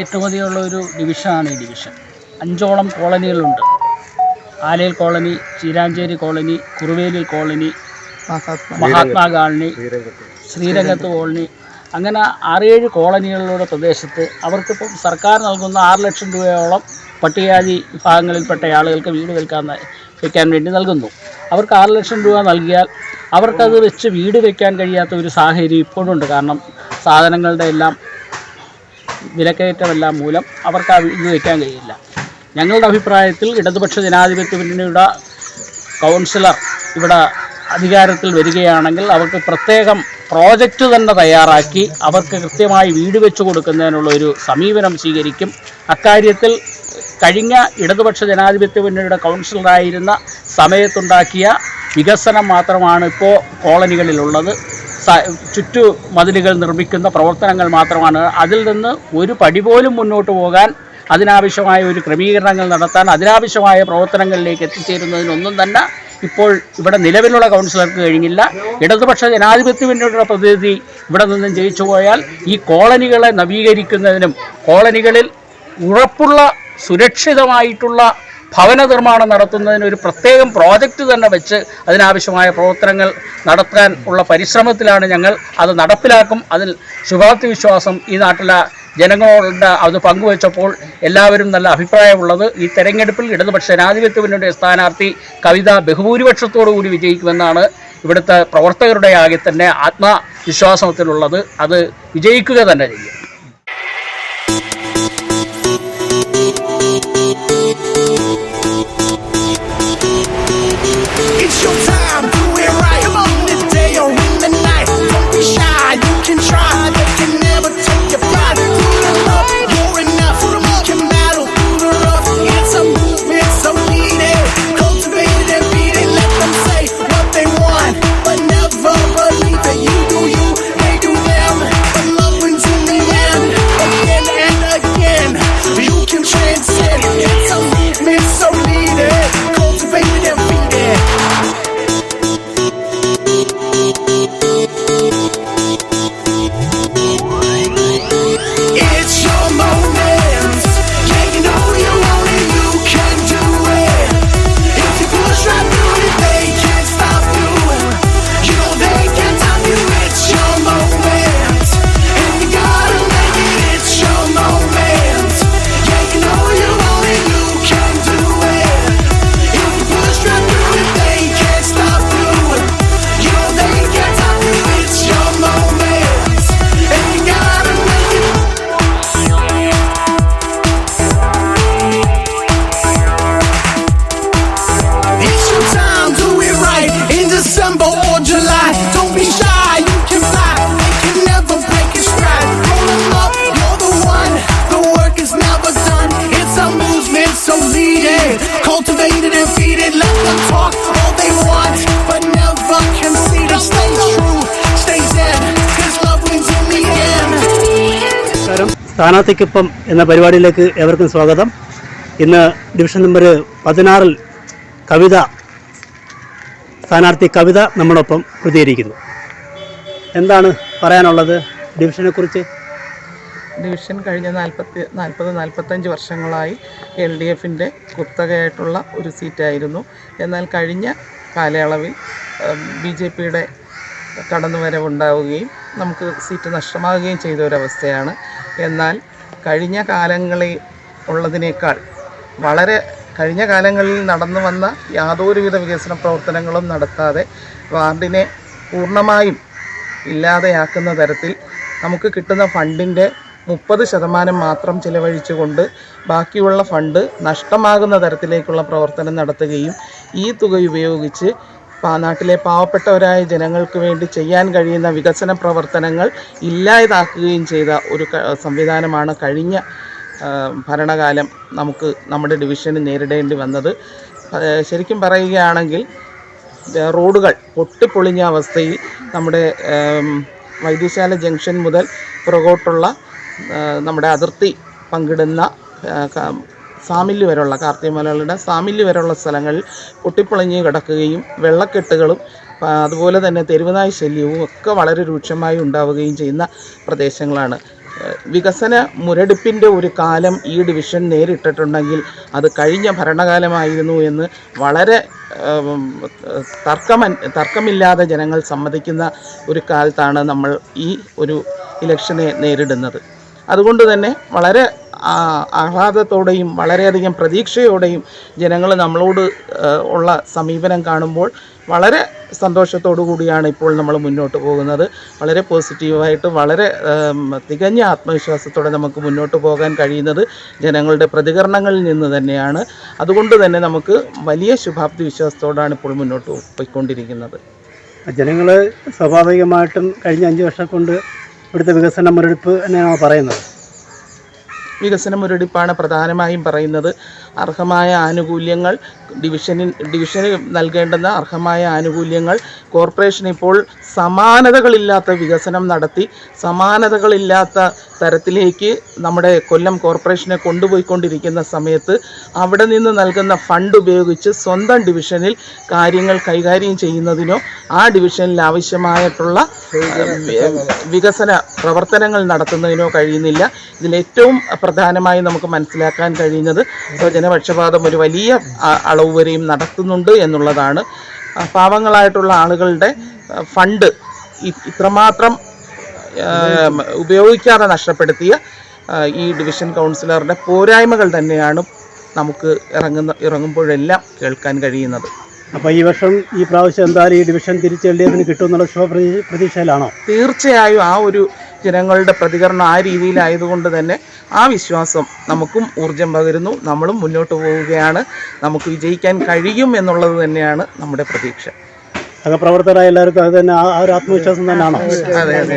ഏറ്റുമതിയുള്ള ഒരു ഡിവിഷനാണ് ഈ ഡിവിഷൻ. 5ഓളം കോളനികളുണ്ട്. ആലയിൽ colony, Cheeranchery colony, Kuruveli colony, Mahatma colony, ശ്രീരംഗത്ത് കോളനി, അങ്ങനെ 6-7 കോളനികളുടെ പ്രദേശത്ത് അവർക്കിപ്പം സർക്കാർ നൽകുന്ന 6 ലക്ഷം രൂപയോളം പട്ടികജാതി വിഭാഗങ്ങളിൽപ്പെട്ട ആളുകൾക്ക് വീട് വയ്ക്കാൻ വേണ്ടി നൽകുന്നു. അവർക്ക് 6 ലക്ഷം രൂപ നൽകിയാൽ അവർക്കത് വെച്ച് വീട് വയ്ക്കാൻ കഴിയാത്ത ഒരു സാഹചര്യം ഇപ്പോഴുണ്ട്. കാരണം സാധനങ്ങളുടെ എല്ലാം വിലക്കയറ്റമെല്ലാം മൂലം അവർക്ക് ആ വീട് വയ്ക്കാൻ കഴിയില്ല. ഞങ്ങളുടെ അഭിപ്രായത്തിൽ ഇടതുപക്ഷ ജനാധിപത്യ മുന്നണിയുടെ കൗൺസിലർ ഇവിടെ അധികാരത്തിൽ വരികയാണെങ്കിൽ അവർക്ക് പ്രത്യേകം പ്രോജക്റ്റ് തന്നെ തയ്യാറാക്കി അവർക്ക് കൃത്യമായി വീട് വെച്ച് കൊടുക്കുന്നതിനുള്ള ഒരു സമീപനം സ്വീകരിക്കും. അക്കാര്യത്തിൽ കഴിഞ്ഞ ഇടതുപക്ഷ ജനാധിപത്യ മുന്നണിയുടെ കൗൺസിലറായിരുന്ന സമയത്തുണ്ടാക്കിയ വികസനം മാത്രമാണ് ഇപ്പോൾ കോളനികളിലുള്ളത്. ചുറ്റുമതിലുകൾ നിർമ്മിക്കുന്ന പ്രവർത്തനങ്ങൾ മാത്രമാണ്. അതിൽ നിന്ന് ഒരു പടി പോലും മുന്നോട്ട് പോകാൻ, അതിനാവശ്യമായ ഒരു ക്രമീകരണങ്ങൾ നടത്താൻ, അതിനാവശ്യമായ പ്രവർത്തനങ്ങളിലേക്ക് എത്തിച്ചേരുന്നതിനൊന്നും തന്നെ ഇപ്പോൾ ഇവിടെ നിലവിലുള്ള കൗൺസിലർക്ക് കഴിഞ്ഞില്ല. ഇടതുപക്ഷ ജനാധിപത്യ മുന്നണിയുടെ പ്രതിനിധി ഇവിടെ നിന്നും ജയിച്ചു പോയാൽ ഈ കോളനികളെ നവീകരിക്കുന്നതിനും കോളനികളിൽ ഉറപ്പുള്ള സുരക്ഷിതമായിട്ടുള്ള ഭവന നിർമ്മാണം നടത്തുന്നതിന് ഒരു പ്രത്യേകം പ്രോജക്റ്റ് തന്നെ വെച്ച് അതിനാവശ്യമായ പ്രവർത്തനങ്ങൾ നടത്താൻ ഉള്ള പരിശ്രമത്തിലാണ് ഞങ്ങൾ. അത് നടപ്പിലാക്കും. അതിൽ ശുഭാപ്തി വിശ്വാസം ഈ നാട്ടിലെ ജനങ്ങളോട് അത് പങ്കുവച്ചപ്പോൾ എല്ലാവരും നല്ല അഭിപ്രായമുള്ളത്. ഈ തെരഞ്ഞെടുപ്പിൽ ഇടതുപക്ഷ ജനാധിപത്യ മുന്നണിയുടെ സ്ഥാനാർത്ഥി കവിത ബഹുഭൂരിപക്ഷത്തോടുകൂടി വിജയിക്കുമെന്നാണ് ഇവിടുത്തെ പ്രവർത്തകരുടെ ആകെ തന്നെ ആത്മവിശ്വാസത്തിലുള്ളത്. അത് വിജയിക്കുക തന്നെ ചെയ്യും. It's your time, do it right. Come on, this day or in the night. Don't be shy, you can try. They can never take your pride. Put them up, you're enough. You can battle through the rough. It's a movement, so needed. Cultivate it and beat it. Let them say what they want, but never believe it. You do you, they do them. But love wins in the end, again and again. You can transcend. It's a movement, so needed. Cultivate it and beat it. It's your moment. Yeah, you know you want it, you can do it. If you push right through it, they can't stop you. You know they can't stop you. It's your moment, and you gotta make it. It's your moment. Yeah, you know you want it, you can do it. If you push right through it, they can't stop you. You know they can't stop you. It's your moment, and you gotta make it. It's your time, do it right. In December or July, don't be shy, you can fly. They can never break your stride. Roll them up, you're the one. The work is never done. It's a movement, so lead it. Cultivate it and feed it. Let them talk all they want, but never concede it. Stay true, stay zen, 'cause love wins in the end. സ്ഥാനാർത്ഥിക്കൊപ്പം എന്ന പരിപാടിയിലേക്ക് ഏവർക്കും സ്വാഗതം. ഇന്ന് division number 16 സ്ഥാനാർത്ഥി കവിത നമ്മളൊപ്പം പ്രതികരിക്കുന്നു. എന്താണ് പറയാനുള്ളത് ഡിവിഷനെക്കുറിച്ച്? Division കഴിഞ്ഞ 40-45 വർഷങ്ങളായി LDFിൻ്റെ കുത്തകയായിട്ടുള്ള ഒരു സീറ്റായിരുന്നു. എന്നാൽ കഴിഞ്ഞ കാലയളവിൽ BJPയുടെ കടന്നുവരവുണ്ടാവുകയും നമുക്ക് സീറ്റ് നഷ്ടമാവുകയും ചെയ്ത ഒരവസ്ഥയാണ്. എന്നാൽ കഴിഞ്ഞ കാലങ്ങളിൽ ഉള്ളതിനേക്കാൾ കഴിഞ്ഞ കാലങ്ങളിൽ നടന്നു വന്ന യാതൊരുവിധ വികസന പ്രവർത്തനങ്ങളും നടത്താതെ വാർഡിനെ പൂർണ്ണമായും ഇല്ലാതെയാക്കുന്ന തരത്തിൽ നമുക്ക് കിട്ടുന്ന ഫണ്ടിൻ്റെ 30% മാത്രം ചിലവഴിച്ചുകൊണ്ട് ബാക്കിയുള്ള ഫണ്ട് നഷ്ടമാകുന്ന തരത്തിലേക്കുള്ള പ്രവർത്തനം നടത്തുകയും ഈ തുക ഉപയോഗിച്ച് നാട്ടിലെ പാവപ്പെട്ടവരായ ജനങ്ങൾക്ക് വേണ്ടി ചെയ്യാൻ കഴിയുന്ന വികസന പ്രവർത്തനങ്ങൾ ഇല്ലാതാക്കുകയും ചെയ്ത ഒരു സംവിധാനമാണ് കഴിഞ്ഞ ഭരണകാലം നമുക്ക് നമ്മുടെ ഡിവിഷന് നേരിടേണ്ടി വന്നത്. ശരിക്കും പറയുകയാണെങ്കിൽ റോഡുകൾ പൊട്ടിപ്പൊളിഞ്ഞ അവസ്ഥയിൽ നമ്മുടെ വൈദ്യശാല ജംഗ്ഷൻ മുതൽ പുറകോട്ടുള്ള നമ്മുടെ അതിർത്തി പങ്കിടുന്ന സാമില്ല് വരെയുള്ള കാർത്തിമലകളുടെ സാമില്ല് വരെയുള്ള സ്ഥലങ്ങളിൽ പൊട്ടിപ്പൊളിഞ്ഞ് കിടക്കുകയും വെള്ളക്കെട്ടുകളും അതുപോലെ തന്നെ തെരുവുനായ് ശല്യവും ഒക്കെ വളരെ രൂക്ഷമായി ഉണ്ടാവുകയും ചെയ്യുന്ന പ്രദേശങ്ങളാണ്. വികസന മുരടിപ്പിൻ്റെ ഒരു കാലം ഈ ഡിവിഷൻ നേരിട്ടിട്ടുണ്ടെങ്കിൽ അത് കഴിഞ്ഞ ഭരണകാലമായിരുന്നു എന്ന് വളരെ തർക്കമില്ലാതെ ജനങ്ങൾ സമ്മതിക്കുന്ന ഒരു കാലത്താണ് നമ്മൾ ഈ ഒരു ഇലക്ഷനെ നേരിടുന്നത്. അതുകൊണ്ട് തന്നെ വളരെ ആഹ്ലാദത്തോടെയും വളരെയധികം പ്രതീക്ഷയോടെയും ജനങ്ങൾ നമ്മളോട് ഉള്ള സമീപനം കാണുമ്പോൾ വളരെ സന്തോഷത്തോടു കൂടിയാണ് ഇപ്പോൾ നമ്മൾ മുന്നോട്ട് പോകുന്നത്. വളരെ പോസിറ്റീവായിട്ട് വളരെ തികഞ്ഞ ആത്മവിശ്വാസത്തോടെ നമുക്ക് മുന്നോട്ട് പോകാൻ കഴിയുന്നത് ജനങ്ങളുടെ പ്രതികരണങ്ങളിൽ നിന്ന് തന്നെയാണ്. അതുകൊണ്ട് തന്നെ നമുക്ക് വലിയ ശുഭാപ്തി വിശ്വാസത്തോടാണ് ഇപ്പോൾ മുന്നോട്ട് പോയിക്കൊണ്ടിരിക്കുന്നത്. ജനങ്ങൾ സ്വാഭാവികമായിട്ടും കഴിഞ്ഞ 5 വർഷം കൊണ്ട് ഇവിടുത്തെ വികസന മുരടിപ്പ് തന്നെയാണോ പറയുന്നത്? വികസന മുരടിപ്പാണ് പ്രധാനമായും പറയുന്നത്. അർഹമായ ആനുകൂല്യങ്ങൾ ഡിവിഷന് നൽകേണ്ടുന്ന അർഹമായ ആനുകൂല്യങ്ങൾ കോർപ്പറേഷൻ ഇപ്പോൾ സമാനതകളില്ലാത്ത വികസനം നടത്തി സമാനതകളില്ലാത്ത തരത്തിലേക്ക് നമ്മുടെ കൊല്ലം കോർപ്പറേഷനെ കൊണ്ടുപോയിക്കൊണ്ടിരിക്കുന്ന സമയത്ത് അവിടെ നിന്ന് നൽകുന്ന ഫണ്ട് ഉപയോഗിച്ച് സ്വന്തം ഡിവിഷനിൽ കാര്യങ്ങൾ കൈകാര്യം ചെയ്യുന്നതിനോ ആ ഡിവിഷനിൽ ആവശ്യമായിട്ടുള്ള വികസന പ്രവർത്തനങ്ങൾ നടത്തുന്നതിനോ കഴിയുന്നില്ല. ഇതിലേറ്റവും പ്രധാനമായി നമുക്ക് മനസ്സിലാക്കാൻ കഴിയുന്നത് സ്വജനപക്ഷപാതം ഒരു വലിയ അളവ് വരെയും നടത്തുന്നുണ്ട് എന്നുള്ളതാണ്. പാവങ്ങളായിട്ടുള്ള ആളുകളുടെ ഫണ്ട് ഇത്രമാത്രം ഉപയോഗിക്കാതെ നഷ്ടപ്പെടുത്തിയ ഈ ഡിവിഷൻ കൗൺസിലറുടെ പോരായ്മകൾ തന്നെയാണ് നമുക്ക് ഇറങ്ങുമ്പോഴെല്ലാം കേൾക്കാൻ കഴിയുന്നത്. അപ്പോൾ ഈ പ്രാവശ്യം എന്തായാലും ഈ ഡിവിഷൻ തിരിച്ചെഴുതിയതിന് കിട്ടുമെന്നുള്ള പ്രതീക്ഷയിലാണോ? തീർച്ചയായും ആ ഒരു ജനങ്ങളുടെ പ്രതികരണം ആ രീതിയിലായതുകൊണ്ട് തന്നെ ആ വിശ്വാസം നമുക്കും ഊർജം പകരുന്നു. നമ്മളും മുന്നോട്ട് പോവുകയാണ്. നമുക്ക് വിജയിക്കാൻ കഴിയും എന്നുള്ളത് തന്നെയാണ് നമ്മുടെ പ്രതീക്ഷ. പ്രവർത്തകരായ എല്ലാവർക്കും അത് തന്നെ ആ ഒരു ആത്മവിശ്വാസം തന്നെയാണോ? അതെ അതെ.